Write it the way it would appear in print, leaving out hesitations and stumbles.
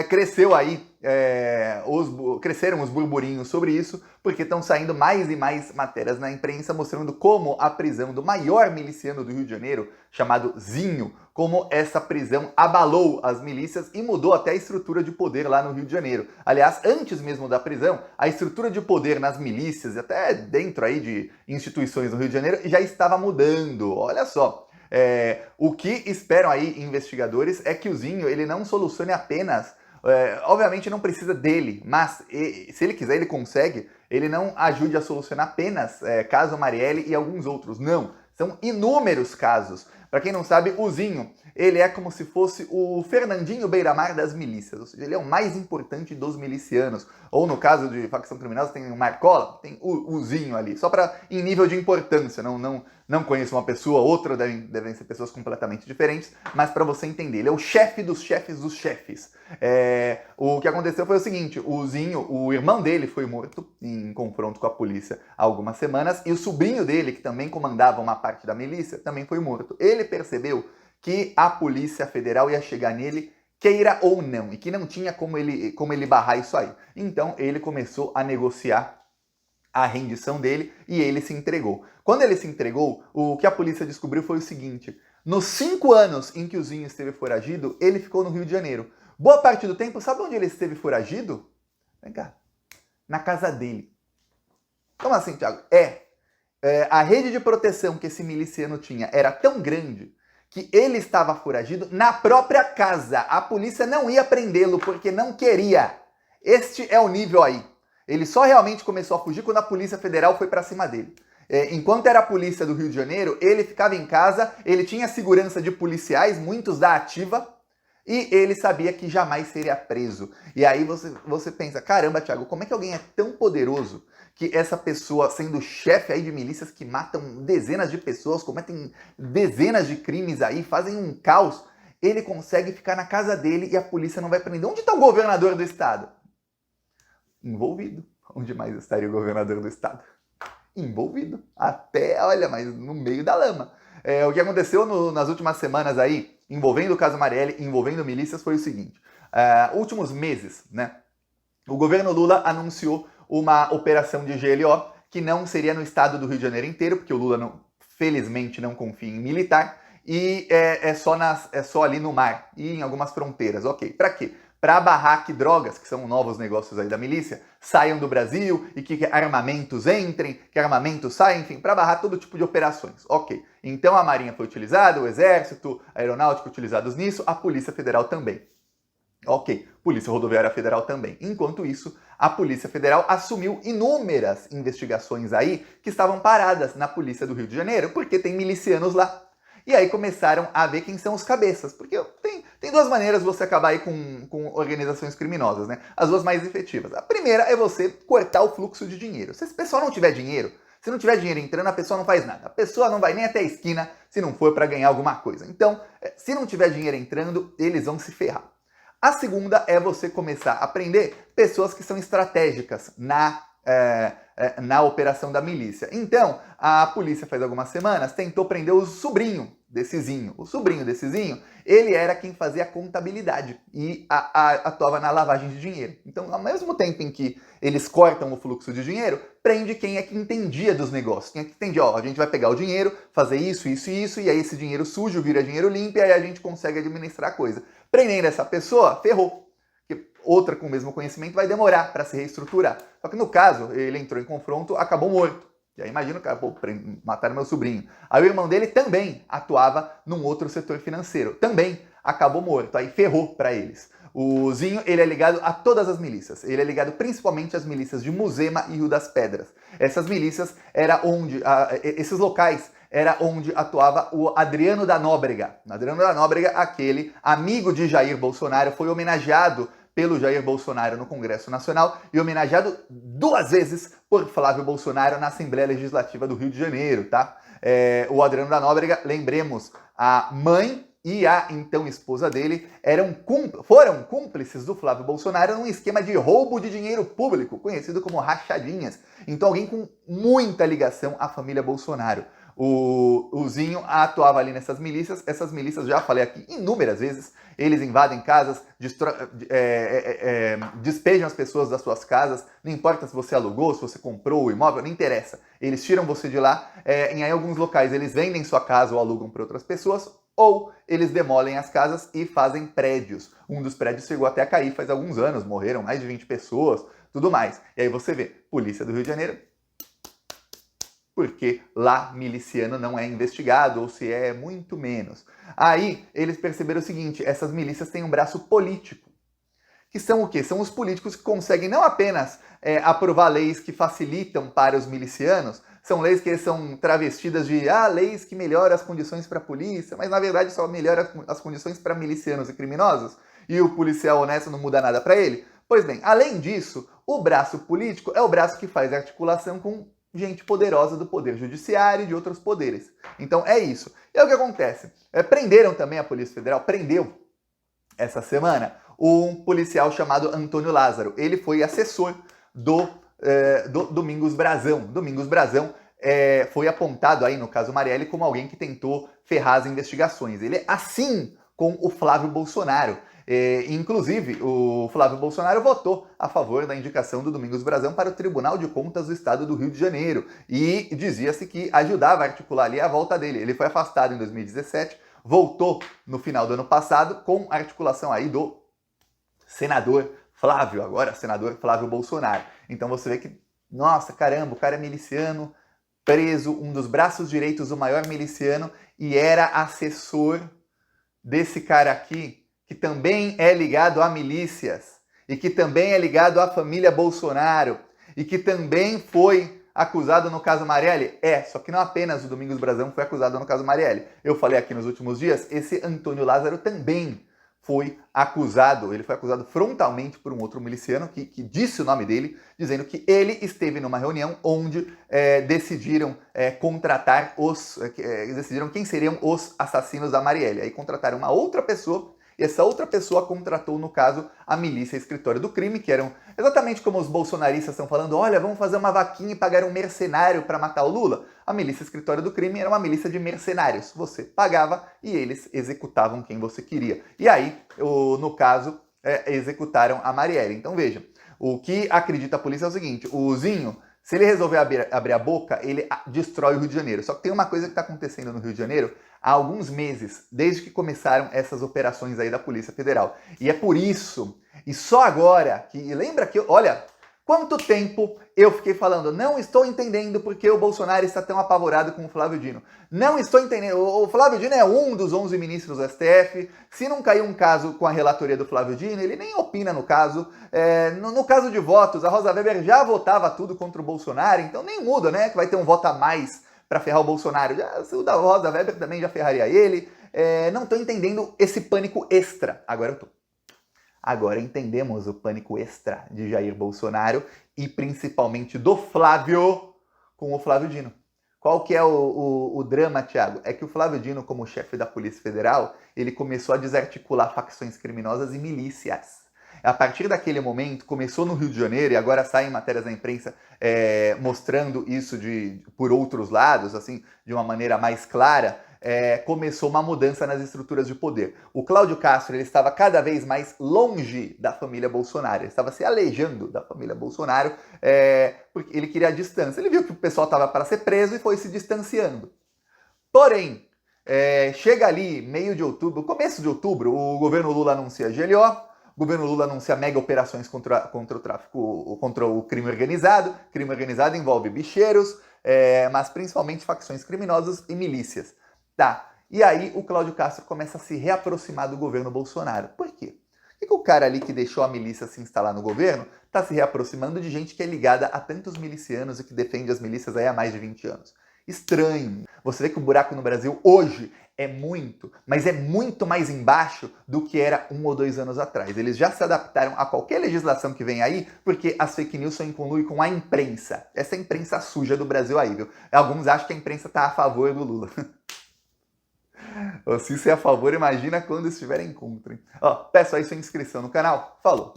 cresceu aí, cresceram os burburinhos sobre isso, porque estão saindo mais e mais matérias na imprensa mostrando como a prisão do maior miliciano do Rio de Janeiro, chamado Zinho, como essa prisão abalou as milícias e mudou até a estrutura de poder lá no Rio de Janeiro. Aliás, antes mesmo da prisão, a estrutura de poder nas milícias, até dentro aí de instituições do Rio de Janeiro, já estava mudando. Olha só. O que esperam aí investigadores é que o Zinho ele não solucione apenas, obviamente não precisa dele, mas se ele quiser ele consegue, ele não ajude a solucionar apenas caso Marielle e alguns outros, não, são inúmeros casos. Para quem não sabe, o Zinho, ele é como se fosse o Fernandinho Beiramar das milícias, ou seja, ele é o mais importante dos milicianos. Ou no caso de facção criminosa tem o Marcola, tem o Zinho ali, só para em nível de importância, não conheço uma pessoa, outra devem ser pessoas completamente diferentes, mas para você entender, ele é o chefe dos chefes dos chefes. O que aconteceu foi o seguinte, o Zinho, o irmão dele foi morto em confronto com a polícia há algumas semanas, e o sobrinho dele, que também comandava uma parte da milícia, também foi morto. Ele percebeu que a Polícia Federal ia chegar nele, queira ou não, e que não tinha como ele barrar isso aí. Então ele começou a negociar a rendição dele e ele se entregou. Quando ele se entregou, o que a polícia descobriu foi o seguinte: nos 5 anos em que o Zinho esteve foragido, ele ficou no Rio de Janeiro. Boa parte do tempo, sabe onde ele esteve foragido? Vem cá, na casa dele. Como assim, Thiago? A rede de proteção que esse miliciano tinha era tão grande que ele estava foragido na própria casa. A polícia não ia prendê-lo porque não queria. Este é o nível aí. Ele só realmente começou a fugir quando a Polícia Federal foi para cima dele. Enquanto era a polícia do Rio de Janeiro, ele ficava em casa, ele tinha segurança de policiais, muitos da ativa, e ele sabia que jamais seria preso. E aí você pensa, caramba, Thiago, como é que alguém é tão poderoso que essa pessoa, sendo chefe aí de milícias que matam dezenas de pessoas, cometem dezenas de crimes aí, fazem um caos, ele consegue ficar na casa dele e a polícia não vai prender? Onde está o governador do estado? Envolvido. Onde mais estaria o governador do estado? Envolvido. Até, olha, mas no meio da lama. O que aconteceu nas últimas semanas aí, envolvendo o caso Marielle, envolvendo milícias, foi o seguinte. Últimos meses, né? O governo Lula anunciou uma operação de GLO que não seria no estado do Rio de Janeiro inteiro, porque o Lula, felizmente, não confia em militar, e é só ali no mar e em algumas fronteiras. Ok, para quê? Para barrar que drogas, que são novos negócios aí da milícia, saiam do Brasil e que armamentos entrem, que armamentos saiam, enfim, para barrar todo tipo de operações. Ok, então a Marinha foi utilizada, o Exército, a Aeronáutica utilizados nisso, a Polícia Federal também. Ok, Polícia Rodoviária Federal também. Enquanto isso, a Polícia Federal assumiu inúmeras investigações aí que estavam paradas na Polícia do Rio de Janeiro, porque tem milicianos lá. E aí começaram a ver quem são os cabeças, porque tem duas maneiras de você acabar aí com organizações criminosas, né? As duas mais efetivas. A primeira é você cortar o fluxo de dinheiro. Se esse pessoal não tiver dinheiro, se não tiver dinheiro entrando, a pessoa não faz nada. A pessoa não vai nem até a esquina se não for para ganhar alguma coisa. Então, se não tiver dinheiro entrando, eles vão se ferrar. A segunda é você começar a prender pessoas que são estratégicas na operação da milícia. Então, a polícia faz algumas semanas tentou prender o sobrinho desse Zinho. O sobrinho desse Zinho, ele era quem fazia a contabilidade e atuava na lavagem de dinheiro. Então, ao mesmo tempo em que eles cortam o fluxo de dinheiro, prende quem é que entendia dos negócios. Quem é que entendia, a gente vai pegar o dinheiro, fazer isso, isso e isso, e aí esse dinheiro sujo vira dinheiro limpo, e aí a gente consegue administrar a coisa. Prendendo essa pessoa, ferrou. Outra com o mesmo conhecimento vai demorar para se reestruturar. Só que no caso, ele entrou em confronto, acabou morto. E aí imagina o cara, mataram meu sobrinho. Aí o irmão dele também atuava num outro setor financeiro. Também acabou morto. Aí ferrou para eles. O Zinho, ele é ligado a todas as milícias. Ele é ligado principalmente às milícias de Muzema e Rio das Pedras. Essas milícias esses locais era onde atuava o Adriano da Nóbrega. Adriano da Nóbrega, aquele amigo de Jair Bolsonaro, foi homenageado pelo Jair Bolsonaro no Congresso Nacional e homenageado 2 vezes por Flávio Bolsonaro na Assembleia Legislativa do Rio de Janeiro, tá? O Adriano da Nóbrega, lembremos, a mãe e a então esposa dele foram cúmplices do Flávio Bolsonaro num esquema de roubo de dinheiro público, conhecido como rachadinhas. Então alguém com muita ligação à família Bolsonaro. O Zinho atuava ali nessas milícias. Essas milícias, já falei aqui inúmeras vezes, eles invadem casas, despejam as pessoas das suas casas, não importa se você alugou, se você comprou o imóvel, não interessa. Eles tiram você de lá, em alguns locais eles vendem sua casa ou alugam para outras pessoas, ou eles demolem as casas e fazem prédios. Um dos prédios chegou até a cair faz alguns anos, morreram mais de 20 pessoas, tudo mais. E aí você vê, Polícia do Rio de Janeiro, porque lá miliciano não é investigado, ou se é muito menos. Aí eles perceberam o seguinte, essas milícias têm um braço político, que são o quê? São os políticos que conseguem não apenas aprovar leis que facilitam para os milicianos, são leis que são travestidas de leis que melhoram as condições para a polícia, mas na verdade só melhoram as condições para milicianos e criminosos, e o policial honesto não muda nada para ele. Pois bem, além disso, o braço político é o braço que faz articulação com gente poderosa do poder judiciário e de outros poderes. Então é isso. E é o que acontece. Prenderam também, a Polícia Federal prendeu essa semana um policial chamado Antônio Lázaro. Ele foi assessor do Domingos Brazão. Domingos Brazão foi apontado aí no caso Marielle como alguém que tentou ferrar as investigações. Ele é assim com o Flávio Bolsonaro. Inclusive, o Flávio Bolsonaro votou a favor da indicação do Domingos Brazão para o Tribunal de Contas do Estado do Rio de Janeiro e dizia-se que ajudava a articular ali a volta dele. Ele foi afastado em 2017, voltou no final do ano passado com a articulação aí do senador Flávio, agora senador Flávio Bolsonaro. Então você vê que, nossa, caramba, o cara é miliciano, preso, um dos braços direitos do maior miliciano e era assessor desse cara aqui, que também é ligado a milícias, e que também é ligado à família Bolsonaro, e que também foi acusado no caso Marielle. Só que não apenas o Domingos Brazão foi acusado no caso Marielle. Eu falei aqui nos últimos dias, esse Antônio Lázaro também foi acusado, ele foi acusado frontalmente por um outro miliciano que disse o nome dele, dizendo que ele esteve numa reunião onde decidiram contratar decidiram quem seriam os assassinos da Marielle. Aí contrataram uma outra pessoa, e essa outra pessoa contratou, no caso, a milícia Escritório do Crime, que eram exatamente como os bolsonaristas estão falando, olha, vamos fazer uma vaquinha e pagar um mercenário para matar o Lula. A milícia Escritório do Crime era uma milícia de mercenários. Você pagava e eles executavam quem você queria. E aí, no caso, executaram a Marielle. Então veja, o que acredita a polícia é o seguinte, o Zinho, se ele resolver abrir a boca, ele destrói o Rio de Janeiro. Só que tem uma coisa que está acontecendo no Rio de Janeiro há alguns meses, desde que começaram essas operações aí da Polícia Federal. E é por isso, e só agora, que lembra que, olha, quanto tempo eu fiquei falando, não estou entendendo porque o Bolsonaro está tão apavorado com o Flávio Dino. Não estou entendendo, o Flávio Dino é um dos 11 ministros do STF, se não cair um caso com a relatoria do Flávio Dino, ele nem opina no caso. No caso de votos, a Rosa Weber já votava tudo contra o Bolsonaro, então nem muda, né, que vai ter um voto a mais para ferrar o Bolsonaro. O da Rosa Weber também já ferraria ele. Não estou entendendo esse pânico extra. Agora eu tô. Agora entendemos o pânico extra de Jair Bolsonaro e principalmente do Flávio com o Flávio Dino. Qual que é o drama, Thiago? É que o Flávio Dino, como chefe da Polícia Federal, ele começou a desarticular facções criminosas e milícias. A partir daquele momento, começou no Rio de Janeiro e agora saem matérias na imprensa mostrando isso por outros lados, assim, de uma maneira mais clara, começou uma mudança nas estruturas de poder. O Cláudio Castro ele estava cada vez mais longe da família Bolsonaro, ele estava se alejando da família Bolsonaro, porque ele queria a distância. Ele viu que o pessoal estava para ser preso e foi se distanciando. Porém, chega ali, meio de outubro, começo de outubro, o governo Lula anuncia GLO, o governo Lula anuncia mega operações contra o tráfico, contra o crime organizado. Crime organizado envolve bicheiros, mas principalmente facções criminosas e milícias. Tá, e aí o Cláudio Castro começa a se reaproximar do governo Bolsonaro. Por quê? Por que o cara ali que deixou a milícia se instalar no governo está se reaproximando de gente que é ligada a tantos milicianos e que defende as milícias aí há mais de 20 anos? Estranho. Você vê que o buraco no Brasil hoje é muito, mas é muito mais embaixo do que era 1 ou 2 anos atrás. Eles já se adaptaram a qualquer legislação que vem aí, porque as fake news só incluem com a imprensa. Essa imprensa suja do Brasil aí, viu? Alguns acham que a imprensa está a favor do Lula. Se isso é a favor, imagina quando estiverem contra. Peço aí sua inscrição no canal. Falou!